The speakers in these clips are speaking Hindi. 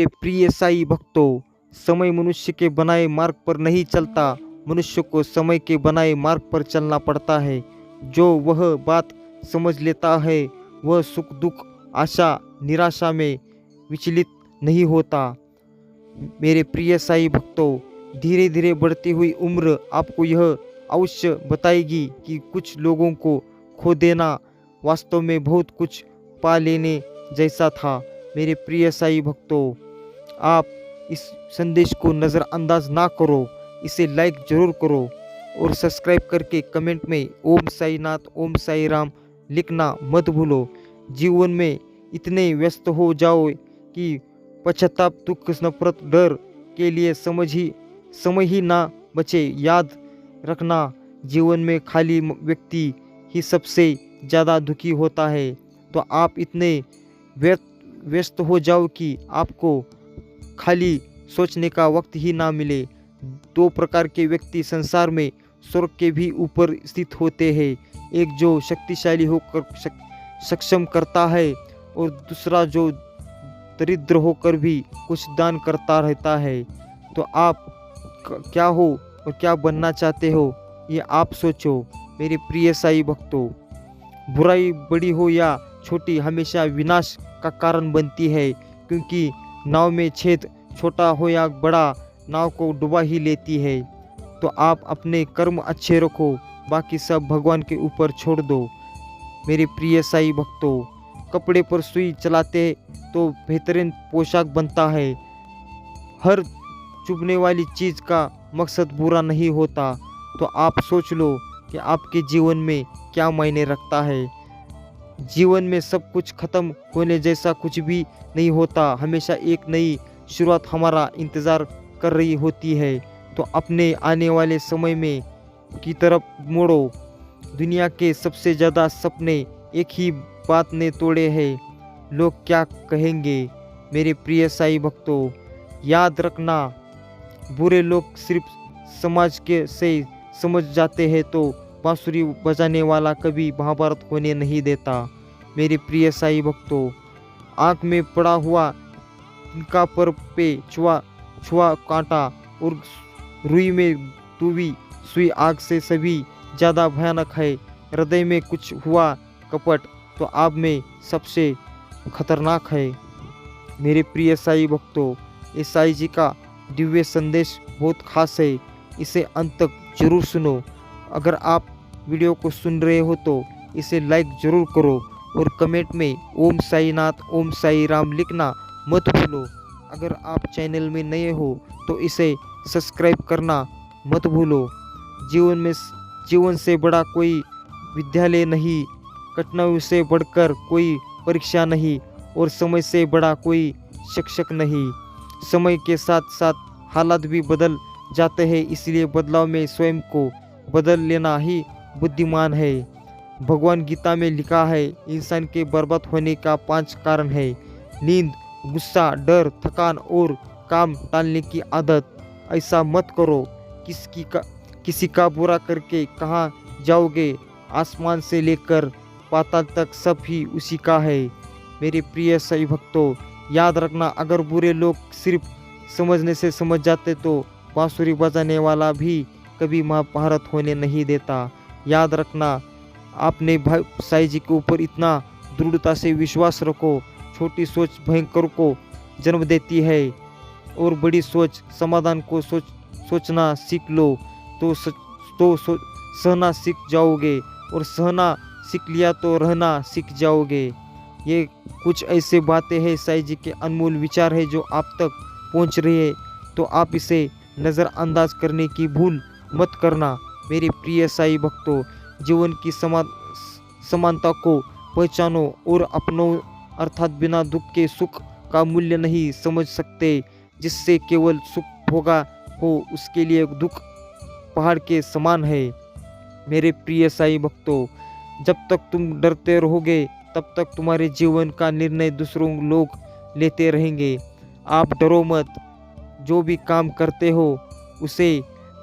प्रिय साई भक्तों, समय मनुष्य के बनाए मार्ग पर नहीं चलता, मनुष्य को समय के बनाए मार्ग पर चलना पड़ता है। जो वह बात समझ लेता है वह सुख दुख आशा निराशा में विचलित नहीं होता। मेरे प्रिय साई भक्तों, धीरे धीरे बढ़ती हुई उम्र आपको यह अवश्य बताएगी कि कुछ लोगों को खो देना वास्तव में बहुत कुछ पा लेने जैसा था। मेरे प्रिय साई भक्तों, आप इस संदेश को नज़रअंदाज ना करो, इसे लाइक ज़रूर करो और सब्सक्राइब करके कमेंट में ओम साई नाथ ओम साई राम लिखना मत भूलो। जीवन में इतने व्यस्त हो जाओ कि पश्चाताप दुख नफरत डर के लिए समय ही ना बचे। याद रखना, जीवन में खाली व्यक्ति ही सबसे ज़्यादा दुखी होता है। तो आप इतने व्यस्त हो जाओ कि आपको खाली सोचने का वक्त ही ना मिले। दो प्रकार के व्यक्ति संसार में स्वर्ग के भी ऊपर स्थित होते हैं, एक जो शक्तिशाली होकर सक्षम करता है और दूसरा जो दरिद्र होकर भी कुछ दान करता रहता है। तो आप क्या हो और क्या बनना चाहते हो ये आप सोचो। मेरे प्रिय साई भक्तों, बुराई बड़ी हो या छोटी हमेशा विनाश का कारण बनती है, क्योंकि नाव में छेद छोटा हो या बड़ा नाव को डुबा ही लेती है। तो आप अपने कर्म अच्छे रखो, बाकी सब भगवान के ऊपर छोड़ दो। मेरे प्रिय साई भक्तों, कपड़े पर सुई चलाते तो बेहतरीन पोशाक बनता है। हर चुभने वाली चीज़ का मकसद बुरा नहीं होता। तो आप सोच लो कि आपके जीवन में क्या मायने रखता है। जीवन में सब कुछ खत्म होने जैसा कुछ भी नहीं होता, हमेशा एक नई शुरुआत हमारा इंतज़ार कर रही होती है। तो अपने आने वाले समय में की तरफ मोड़ो। दुनिया के सबसे ज़्यादा सपने एक ही बात ने तोड़े हैं, लोग क्या कहेंगे। मेरे प्रिय साई भक्तों, याद रखना, बुरे लोग सिर्फ समाज के से समझ जाते हैं तो बांसुरी बजाने वाला कभी महाभारत होने नहीं देता। मेरे प्रिय साई भक्तों, आँख में पड़ा हुआ तिनका पर पे छुआ कांटा और रुई में डूबी सुई आग से सभी ज़्यादा भयानक है। हृदय में कुछ हुआ कपट तो आप में सबसे खतरनाक है। मेरे प्रिय साई भक्तों, इस साई जी का दिव्य संदेश बहुत खास है, इसे अंत तक जरूर सुनो। अगर आप वीडियो को सुन रहे हो तो इसे लाइक ज़रूर करो और कमेंट में ओम साई नाथ ओम साई राम लिखना मत भूलो। अगर आप चैनल में नए हो तो इसे सब्सक्राइब करना मत भूलो। जीवन से बड़ा कोई विद्यालय नहीं, कठिनाइयों से बढ़कर कोई परीक्षा नहीं और समय से बड़ा कोई शिक्षक नहीं। समय के साथ साथ हालात भी बदल जाते हैं, इसलिए बदलाव में स्वयं को बदल लेना ही बुद्धिमान है। भगवान गीता में लिखा है, इंसान के बर्बाद होने का 5 कारण है: नींद, गुस्सा, डर, थकान और काम टालने की आदत। ऐसा मत करो। किसी का बुरा करके कहाँ जाओगे? आसमान से लेकर पाताल तक सब ही उसी का है। मेरे प्रिय साई भक्तों, याद रखना, अगर बुरे लोग सिर्फ समझने से समझ जाते तो बांसुरी बजाने वाला भी कभी महाभारत होने नहीं देता। याद रखना, आपने भाई साई जी के ऊपर इतना दृढ़ता से विश्वास रखो। छोटी सोच भयंकर को जन्म देती है और बड़ी सोच समाधान को सोचना सीख लो तो सहना सीख जाओगे और सहना सीख लिया तो रहना सीख जाओगे। ये कुछ ऐसे बातें हैं, साई जी के अनमोल विचार है जो आप तक पहुंच रहे हैं, तो आप इसे नज़रअंदाज करने की भूल मत करना। मेरे प्रिय साई भक्तों, जीवन की समानता को पहचानो और अपनों, अर्थात बिना दुख के सुख का मूल्य नहीं समझ सकते। जिससे केवल सुख भोगा हो उसके लिए दुख पहाड़ के समान है। मेरे प्रिय साई भक्तों, जब तक तुम डरते रहोगे तब तक तुम्हारे जीवन का निर्णय दूसरों लोग लेते रहेंगे। आप डरो मत, जो भी काम करते हो उसे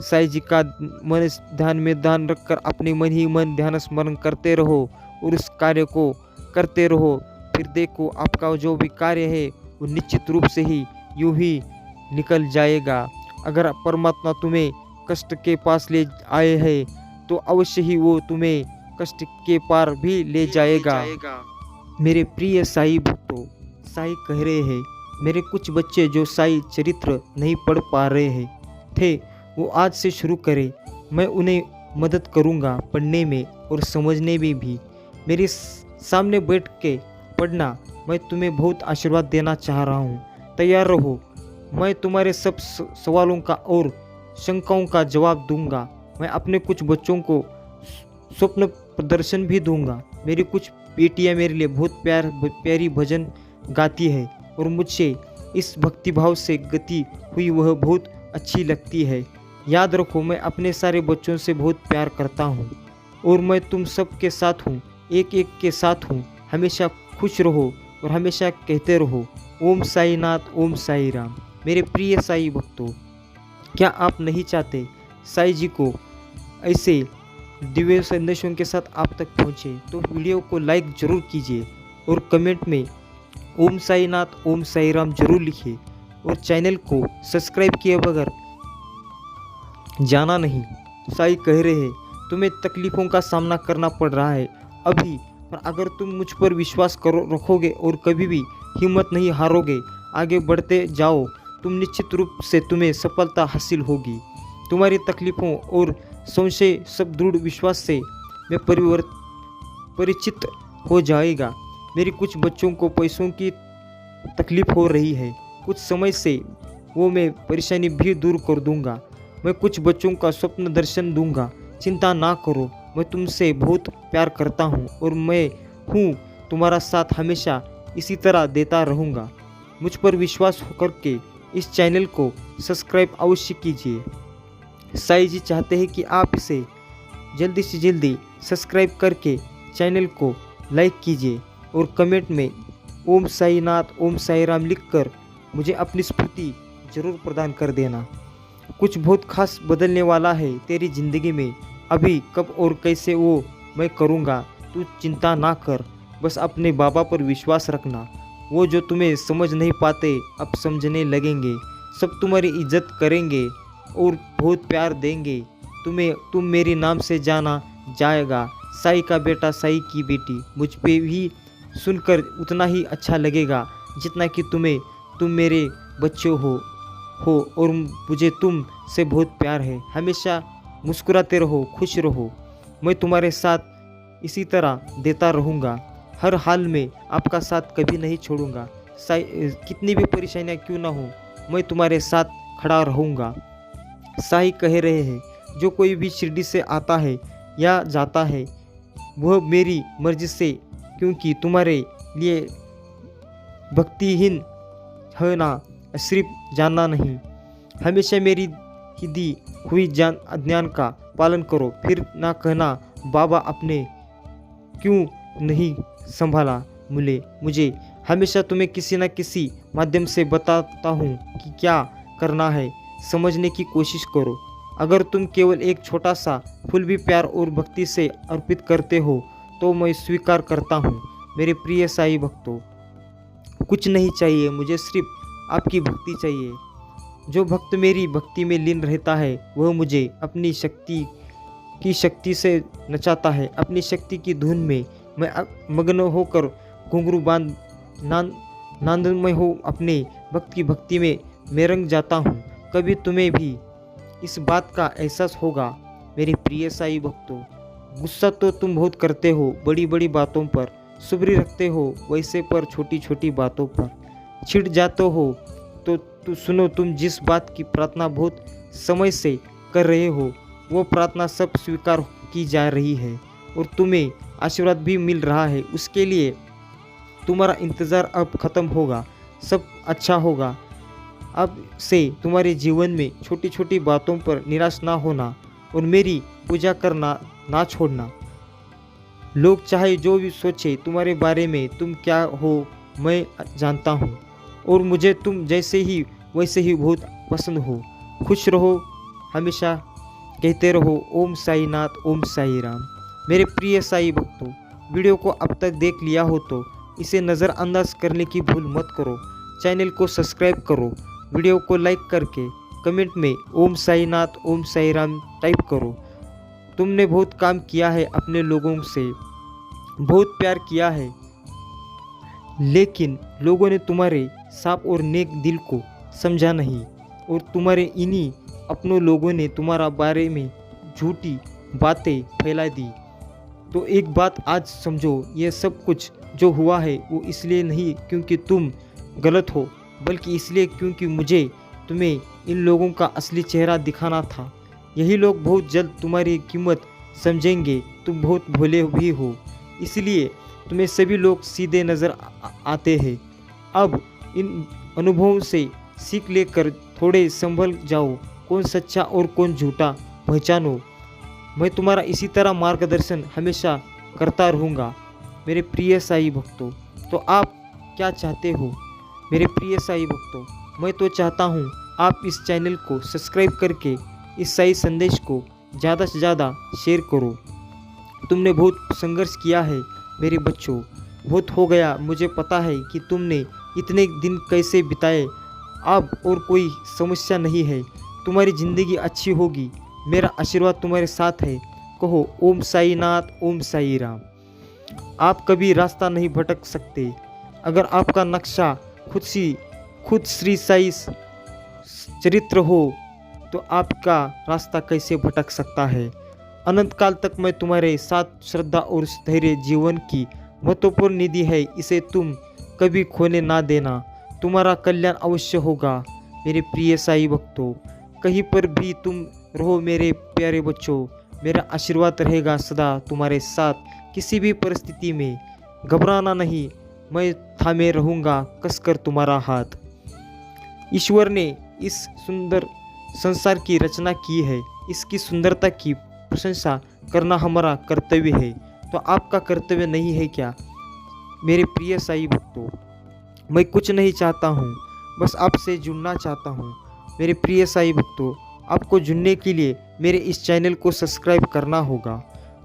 साई जी का मन ध्यान में ध्यान रखकर अपने मन ही मन ध्यान स्मरण करते रहो और उस कार्य को करते रहो। फिर देखो आपका जो भी कार्य है वो निश्चित रूप से ही यूं ही निकल जाएगा। अगर परमात्मा तुम्हें कष्ट के पास ले आए हैं तो अवश्य ही वो तुम्हें कष्ट के पार भी ले जाएगा। मेरे प्रिय साईं भक्तों, साईं कह रहे हैं, मेरे कुछ बच्चे जो साईं चरित्र नहीं पढ़ पा रहे हैं थे, वो आज से शुरू करें। मैं उन्हें मदद करूँगा पढ़ने में और समझने में भी। मेरे सामने बैठ के पढ़ना। मैं तुम्हें बहुत आशीर्वाद देना चाह रहा हूँ, तैयार रहो। मैं तुम्हारे सब सवालों का और शंकाओं का जवाब दूंगा। मैं अपने कुछ बच्चों को स्वप्न प्रदर्शन भी दूंगा। मेरी कुछ बेटियां मेरे लिए बहुत प्यारी भजन गाती है और मुझसे इस भक्तिभाव से गति हुई वह बहुत अच्छी लगती है। याद रखो, मैं अपने सारे बच्चों से बहुत प्यार करता हूँ और मैं तुम सब के साथ हूँ, एक एक के साथ हूँ। हमेशा खुश रहो और हमेशा कहते रहो ओम साई नाथ, ओम साई राम। मेरे प्रिय साई भक्तों, क्या आप नहीं चाहते साई जी को ऐसे दिव्य संदेशों के साथ आप तक पहुँचे? तो वीडियो को लाइक जरूर कीजिए और कमेंट में ओम साई नाथ, ओम साई राम जरूर लिखिए और चैनल को सब्सक्राइब किए बगैर जाना नहीं। साई कह रहे हैं, तुम्हें तकलीफ़ों का सामना करना पड़ रहा है अभी, पर अगर तुम मुझ पर विश्वास रखोगे और कभी भी हिम्मत नहीं हारोगे, आगे बढ़ते जाओ, तुम निश्चित रूप से तुम्हें सफलता हासिल होगी। तुम्हारी तकलीफ़ों और संशय सब दृढ़ विश्वास से मैं परिचित हो जाएगा। मेरे कुछ बच्चों को पैसों की तकलीफ़ हो रही है, कुछ समय से वो मैं परेशानी भी दूर कर दूंगा। मैं कुछ बच्चों का स्वप्न दर्शन दूंगा। चिंता ना करो, मैं तुमसे बहुत प्यार करता हूँ और मैं हूँ तुम्हारा साथ हमेशा इसी तरह देता रहूँगा। मुझ पर विश्वास करके इस चैनल को सब्सक्राइब अवश्य कीजिए। साईं जी चाहते हैं कि आप इसे जल्दी से जल्दी सब्सक्राइब करके चैनल को लाइक कीजिए और कमेंट में ओम साई नाथ, ओम साई राम लिखकर मुझे अपनी स्फूर्ति जरूर प्रदान कर देना। कुछ बहुत खास बदलने वाला है तेरी ज़िंदगी में, अभी कब और कैसे वो मैं करूँगा। तू चिंता ना कर, बस अपने बाबा पर विश्वास रखना। वो जो तुम्हें समझ नहीं पाते अब समझने लगेंगे। सब तुम्हारी इज्जत करेंगे और बहुत प्यार देंगे। तुम मेरे नाम से जाना जाएगा। साई का बेटा, साई की बेटी। मुझ पे भी सुनकर उतना ही अच्छा लगेगा जितना कि तुम मेरे बच्चे हो और मुझे तुम से बहुत प्यार है। हमेशा मुस्कुराते रहो, खुश रहो। मैं तुम्हारे साथ इसी तरह देता रहूँगा। हर हाल में आपका साथ कभी नहीं छोड़ूंगा। कितनी भी परेशानियाँ क्यों ना हो, मैं तुम्हारे साथ खड़ा रहूँगा। साईं कह रहे हैं, जो कोई भी शिरडी से आता है या जाता है वह मेरी मर्जी से, क्योंकि तुम्हारे लिए भक्तिहीन है ना, सिर्फ जानना नहीं। हमेशा मेरी ही दी हुई ज्ञान का पालन करो, फिर ना कहना बाबा आपने क्यों नहीं संभाला मुझे। हमेशा तुम्हें किसी न किसी माध्यम से बताता हूँ कि क्या करना है। समझने की कोशिश करो। अगर तुम केवल एक छोटा सा फूल भी प्यार और भक्ति से अर्पित करते हो तो मैं स्वीकार करता हूँ। मेरे प्रिय साईं भक्तों, कुछ नहीं चाहिए मुझे, सिर्फ आपकी भक्ति चाहिए। जो भक्त मेरी भक्ति में लीन रहता है वह मुझे अपनी शक्ति से नचाता है। अपनी शक्ति की धुन में मैं मग्न होकर घुंघरू बांध नांदमय हो अपने भक्त की भक्ति में मैं रंग जाता हूँ। कभी तुम्हें भी इस बात का एहसास होगा मेरे प्रिय साईं भक्तों। गुस्सा तो तुम बहुत करते हो बड़ी बड़ी बातों पर, सुबरी रखते हो वैसे पर छोटी छोटी बातों पर छिड़ जाते हो। तो सुनो, तुम जिस बात की प्रार्थना बहुत समय से कर रहे हो वो प्रार्थना सब स्वीकार की जा रही है और तुम्हें आशीर्वाद भी मिल रहा है। उसके लिए तुम्हारा इंतज़ार अब ख़त्म होगा, सब अच्छा होगा। अब से तुम्हारे जीवन में छोटी छोटी बातों पर निराश ना होना और मेरी पूजा करना ना छोड़ना। लोग चाहे जो भी सोचे तुम्हारे बारे में, तुम क्या हो मैं जानता हूँ और मुझे तुम जैसे ही वैसे ही बहुत पसंद हो। खुश रहो, हमेशा कहते रहो ओम साई नाथ, ओम साई राम। मेरे प्रिय साई भक्तों, वीडियो को अब तक देख लिया हो तो इसे नज़रअंदाज करने की भूल मत करो। चैनल को सब्सक्राइब करो, वीडियो को लाइक करके कमेंट में ओम साईनाथ ओम साई राम टाइप करो। तुमने बहुत काम किया है, अपने लोगों से बहुत प्यार किया है, लेकिन लोगों ने तुम्हारे साफ और नेक दिल को समझा नहीं और तुम्हारे इन्हीं अपनों लोगों ने तुम्हारा बारे में झूठी बातें फैला दी। तो एक बात आज समझो, यह सब कुछ जो हुआ है वो इसलिए नहीं क्योंकि तुम गलत हो, बल्कि इसलिए क्योंकि मुझे तुम्हें इन लोगों का असली चेहरा दिखाना था। यही लोग बहुत जल्द तुम्हारी कीमत समझेंगे। तुम बहुत भोले भी हो, इसलिए तुम्हें सभी लोग सीधे नज़र आते हैं। अब इन अनुभवों से सीख लेकर थोड़े संभल जाओ, कौन सच्चा और कौन झूठा पहचानो। मैं तुम्हारा इसी तरह मार्गदर्शन हमेशा करता रहूँगा मेरे प्रिय साईं भक्तों। तो आप क्या चाहते हो मेरे प्रिय साईं भक्तों? मैं तो चाहता हूँ आप इस चैनल को सब्सक्राइब करके इस साईं संदेश को ज़्यादा से ज़्यादा शेयर करो। तुमने बहुत संघर्ष किया है मेरे बच्चों, बहुत हो गया। मुझे पता है कि तुमने इतने दिन कैसे बिताए। अब और कोई समस्या नहीं है, तुम्हारी ज़िंदगी अच्छी होगी। मेरा आशीर्वाद तुम्हारे साथ है। कहो ओम साईनाथ ओम साई राम। आप कभी रास्ता नहीं भटक सकते। अगर आपका नक्शा खुद श्री साई चरित्र हो तो आपका रास्ता कैसे भटक सकता है। अनंत काल तक मैं तुम्हारे साथ श्रद्धा और धैर्य जीवन की महत्वपूर्ण निधि है, इसे तुम कभी खोने ना देना। तुम्हारा कल्याण अवश्य होगा मेरे प्रिय साईं भक्तों। कहीं पर भी तुम रहो मेरे प्यारे बच्चों, मेरा आशीर्वाद रहेगा सदा तुम्हारे साथ। किसी भी परिस्थिति में घबराना नहीं, मैं थामे रहूँगा कसकर तुम्हारा हाथ। ईश्वर ने इस सुंदर संसार की रचना की है, इसकी सुंदरता की प्रशंसा करना हमारा कर्तव्य है। तो आपका कर्तव्य नहीं है क्या मेरे प्रिय साईं भक्तों? मैं कुछ नहीं चाहता हूँ, बस आपसे जुड़ना चाहता हूँ मेरे प्रिय साईं भक्तों। आपको जुड़ने के लिए मेरे इस चैनल को सब्सक्राइब करना होगा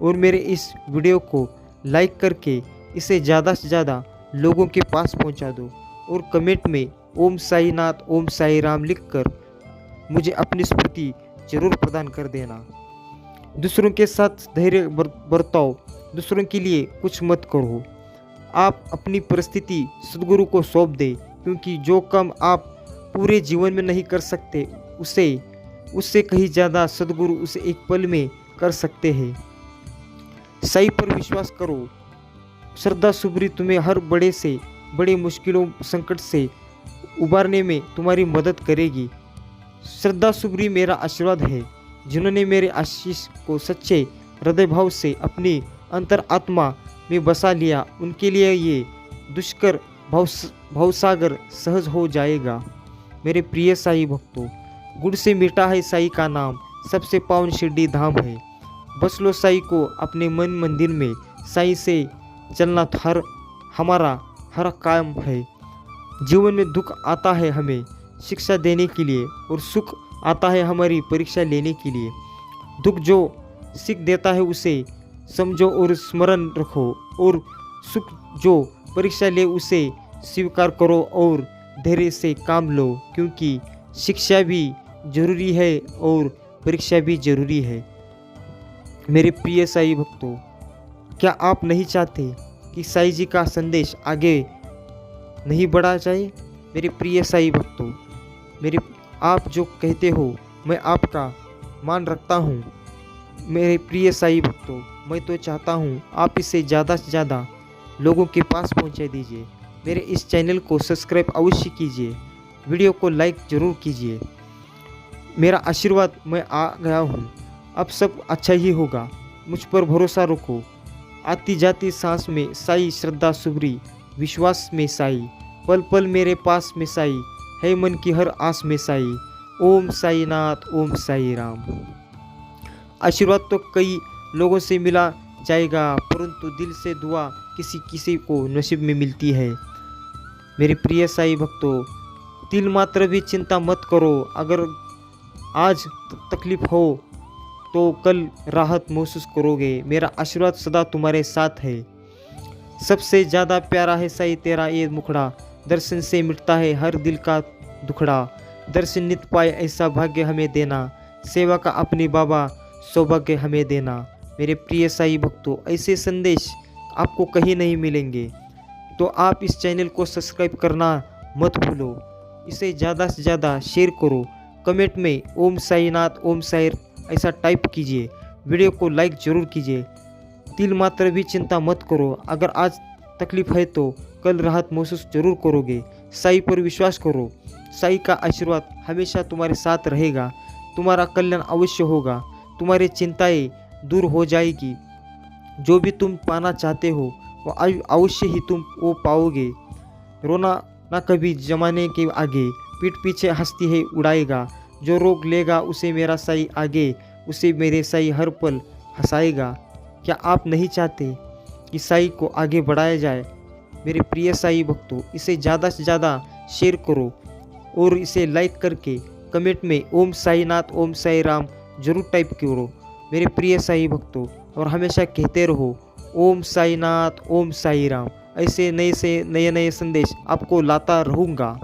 और मेरे इस वीडियो को लाइक करके इसे ज़्यादा से ज़्यादा लोगों के पास पहुँचा दो और कमेंट में ओम साईनाथ ओम साई राम लिखकर मुझे अपनी स्फूर्ति जरूर प्रदान कर देना। दूसरों के साथ धैर्य बरताओ, दूसरों के लिए कुछ मत करो। आप अपनी परिस्थिति सद्गुरु को सौंप दें, क्योंकि जो काम आप पूरे जीवन में नहीं कर सकते उससे कहीं ज़्यादा सद्गुरु उसे एक पल में कर सकते हैं। साईं पर विश्वास करो। श्रद्धा सुबरी तुम्हें हर बड़े से बड़े मुश्किलों संकट से उबारने में तुम्हारी मदद करेगी। श्रद्धा सुबरी मेरा आशीर्वाद है। जिन्होंने मेरे आशीष को सच्चे हृदय भाव से अपनी अंतर आत्मा में बसा लिया, उनके लिए ये दुष्कर भवसागर सहज हो जाएगा मेरे प्रिय साईं भक्तों। गुड़ से मीठा है साईं का नाम, सबसे पावन शिरडी धाम है। बस लो साईं को अपने मन मंदिर में। साईं से चलना हमारा हर काम है। जीवन में दुख आता है हमें शिक्षा देने के लिए और सुख आता है हमारी परीक्षा लेने के लिए। दुख जो सीख देता है उसे समझो और स्मरण रखो, और सुख जो परीक्षा ले उसे स्वीकार करो और धैर्य से काम लो, क्योंकि शिक्षा भी जरूरी है और परीक्षा भी जरूरी है। मेरे प्रिय साईं भक्तों, क्या आप नहीं चाहते कि साईं जी का संदेश आगे नहीं बढ़ा जाए? मेरे प्रिय साईं भक्तों, आप जो कहते हो मैं आपका मान रखता हूँ। मेरे प्रिय साईं भक्तों, मैं तो चाहता हूँ आप इसे ज़्यादा से ज़्यादा लोगों के पास पहुँचा दीजिए। मेरे इस चैनल को सब्सक्राइब अवश्य कीजिए, वीडियो को लाइक ज़रूर कीजिए। मेरा आशीर्वाद, मैं आ गया हूँ, अब सब अच्छा ही होगा। मुझ पर भरोसा रखो। आती जाती सांस में साईं, श्रद्धा सुबरी विश्वास में साईं, पल पल मेरे पास में साईं, है मन की हर आस में साईं। ओम साईनाथ ओम साई राम। आशीर्वाद तो कई लोगों से मिला जाएगा, परंतु दिल से दुआ किसी किसी को नसीब में मिलती है। मेरे प्रिय साईं भक्तों, तिल मात्र भी चिंता मत करो। अगर आज तकलीफ हो तो कल राहत महसूस करोगे। मेरा आशीर्वाद सदा तुम्हारे साथ है। सबसे ज़्यादा प्यारा है साईं तेरा ये मुखड़ा, दर्शन से मिटता है हर दिल का दुखड़ा। दर्शन नित पाए ऐसा भाग्य हमें देना, सेवा का अपने बाबा सौभाग्य हमें देना। मेरे प्रिय साईं भक्तों, ऐसे संदेश आपको कहीं नहीं मिलेंगे, तो आप इस चैनल को सब्सक्राइब करना मत भूलो। इसे ज़्यादा से ज़्यादा शेयर करो। कमेंट में ओम साईनाथ ओम साई ऐसा टाइप कीजिए। वीडियो को लाइक ज़रूर कीजिए। तिल मात्र भी चिंता मत करो। अगर आज तकलीफ है तो कल राहत महसूस जरूर करोगे। साई पर विश्वास करो। साई का आशीर्वाद हमेशा तुम्हारे साथ रहेगा। तुम्हारा कल्याण अवश्य होगा। तुम्हारी चिंताएं दूर हो जाएगी। जो भी तुम पाना चाहते हो वो अवश्य ही तुम वो पाओगे। रोना ना कभी जमाने के आगे, पीठ पीछे हंसती है उड़ाएगा। जो रोक लेगा उसे मेरा साई आगे, उसे मेरे साई हर पल हंसाएगा। क्या आप नहीं चाहते कि साई को आगे बढ़ाया जाए? मेरे प्रिय साई भक्तों, इसे ज़्यादा से ज़्यादा शेयर करो और इसे लाइक करके कमेंट में ओम साईनाथ ओम साई राम जरूर टाइप करो मेरे प्रिय साई भक्तों। और हमेशा कहते रहो ओम साईनाथ ओम साई राम। ऐसे नए से नए संदेश आपको लाता रहूँगा।